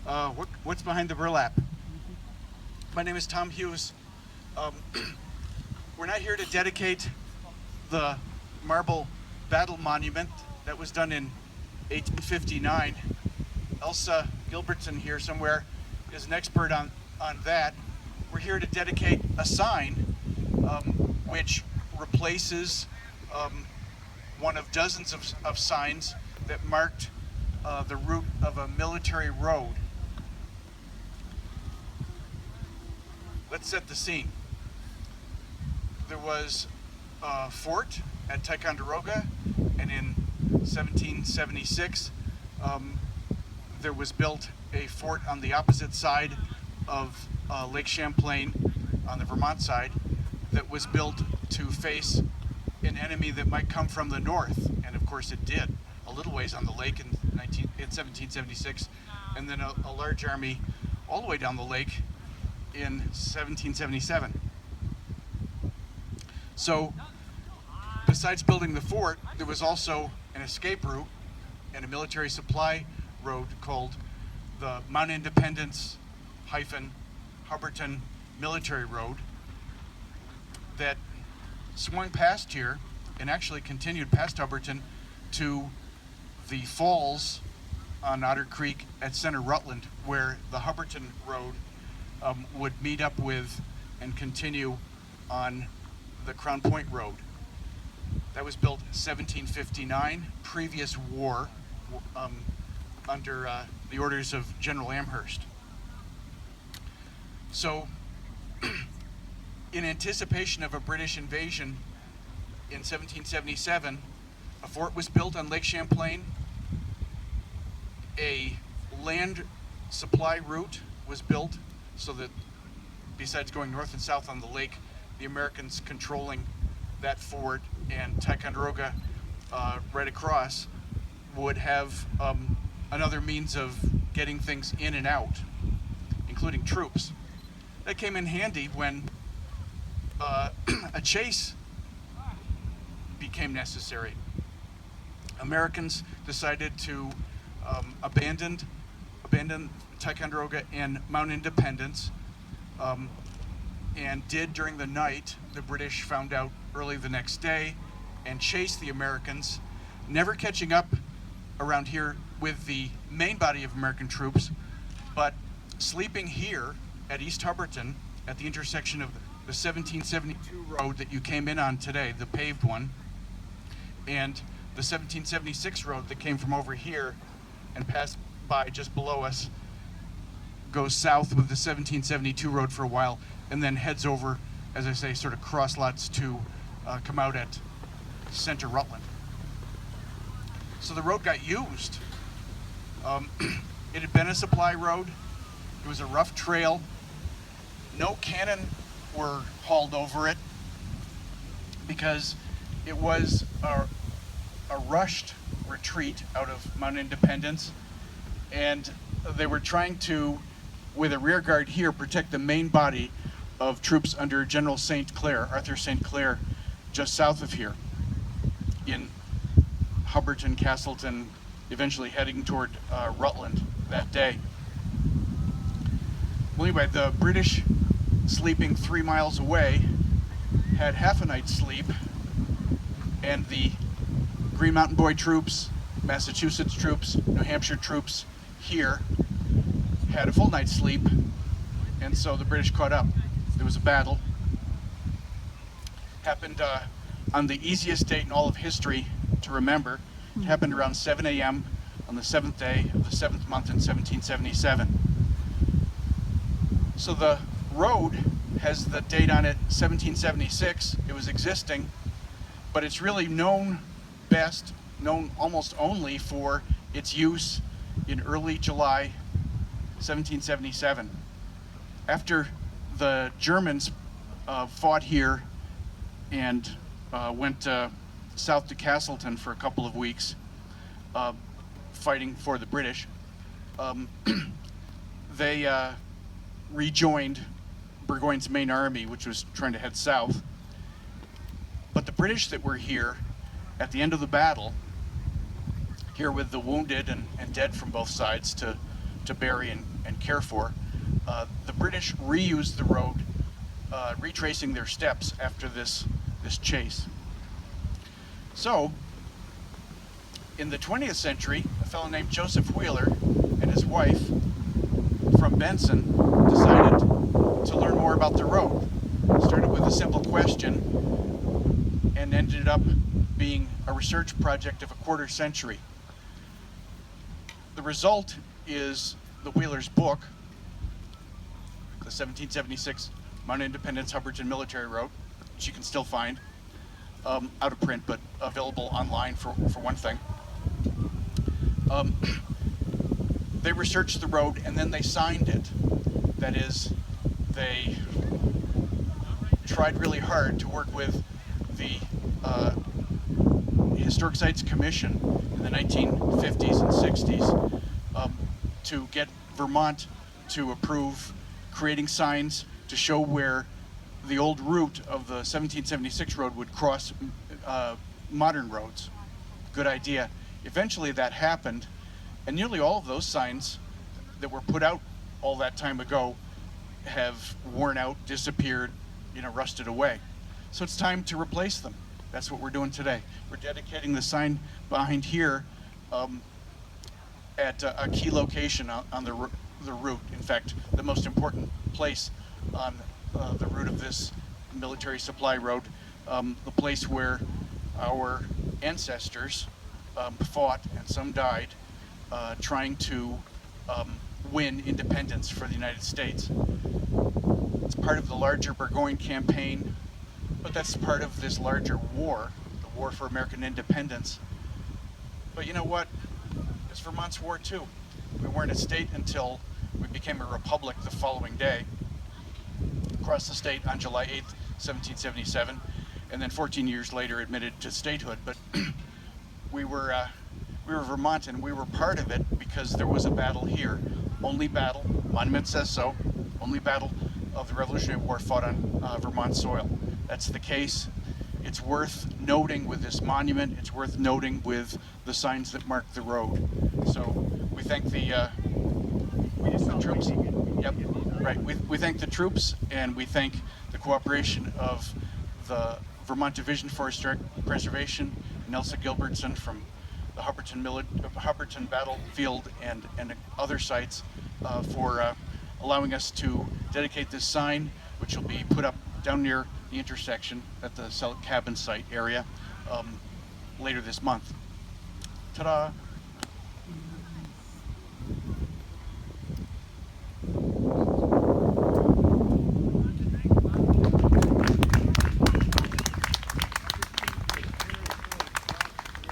What's behind the burlap? My name is Tom Hughes. Um, we're not here to dedicate the marble battle monument that was done in 1859. Elsa Gilbertson here somewhere is an expert on that. We're here to dedicate a sign which replaces one of dozens of signs that marked the route of a military road. Let's set the scene. There was a fort at Ticonderoga, and in 1776 there was built a fort on the opposite side of Lake Champlain, on the Vermont side, that was built to face an enemy that might come from the north, and of course it did, a little ways on the lake in 1776, and then a large army all the way down the lake in 1777. So, besides building the fort, there was also an escape route and a military supply road called the Mt Independence-Hubbarton Military Road that swung past here and actually continued past Hubbardton to the falls on Otter Creek at Center Rutland, where the Hubbardton Road would meet up with and continue on the Crown Point Road. That was built in 1759, previous war, under the orders of General Amherst. So, in anticipation of a British invasion in 1777, a fort was built on Lake Champlain, a land supply route was built so that besides going north and south on the lake, the Americans controlling that fort and Ticonderoga right across would have another means of getting things in and out, including troops. That came in handy when a chase became necessary. Americans decided to abandon Ticonderoga and Mount Independence, and did during the night. The British found out early the next day and chased the Americans, never catching up around here with the main body of American troops, but sleeping here at East Hubbardton at the intersection of the 1772 road that you came in on today, the paved one, and the 1776 road that came from over here and passed by just below us, goes south with the 1772 road for a while, and then heads over, as I say, sort of cross lots to come out at Center Rutland. So the road got used. It had been a supply road. It was a rough trail. No cannon were hauled over it because it was a rushed retreat out of Mount Independence, and they were trying to, with a rear guard here, protect the main body of troops under General St. Clair, Arthur St. Clair, just south of here in Hubbardton, Castleton, eventually heading toward Rutland that day. Well, anyway, the British, sleeping 3 miles away, had half a night's sleep, and the Green Mountain Boy troops, Massachusetts troops, New Hampshire troops here had a full night's sleep, and so the British caught up. There was a battle. Happened on the easiest date in all of history to remember. It happened around 7 a.m. on the 7th day of the 7th month in 1777. So the road has the date on it, 1776. It was existing, but it's really known almost only for its use in early July 1777. After the Germans fought here and went south to Castleton for a couple of weeks, fighting for the British, they rejoined Burgoyne's main army, which was trying to head south. But the British that were here at the end of the battle, here with the wounded and dead from both sides to to bury and care for. The British reused the road, retracing their steps after this chase. So, in the 20th century, a fellow named Joseph Wheeler and his wife from Benson decided to learn more about the road. Started with a simple question and ended up being a research project of a quarter century. The result is the Wheeler's book, the 1776 Mt Independence-Hubbarton Military Road, which you can still find, out of print, but available online for one thing. They researched the road and then they signed it. That is, they tried really hard to work with the Historic Sites Commission in the 1950s and 60s to get Vermont to approve creating signs to show where the old route of the 1776 road would cross modern roads. Good idea. Eventually that happened, and nearly all of those signs that were put out all that time ago have worn out, disappeared, rusted away. So it's time to replace them. That's what we're doing today. We're dedicating the sign behind here at a key location on the route. In fact, the most important place on the route of this military supply road, the place where our ancestors fought and some died trying to win independence for the United States. It's part of the larger Burgoyne campaign, but that's part of this larger war, the war for American independence. But you know what? It's Vermont's war too. We weren't a state until we became a republic the following day, across the state on July 8th, 1777, and then 14 years later admitted to statehood. But we were Vermont, and we were part of it because there was a battle here. Only battle, monument says so, only battle of the Revolutionary War fought on Vermont soil. That's the case. It's worth noting with this monument. It's worth noting with the signs that mark the road. So we thank the troops. Yep, right. We thank the troops, and we thank the cooperation of the Vermont Division for Historic Preservation, Nelsa Gilbertson from the Hubbardton battlefield and other sites for allowing us to dedicate this sign, which will be put up down near the intersection at the Selleck Cabin site area later this month. Ta-da!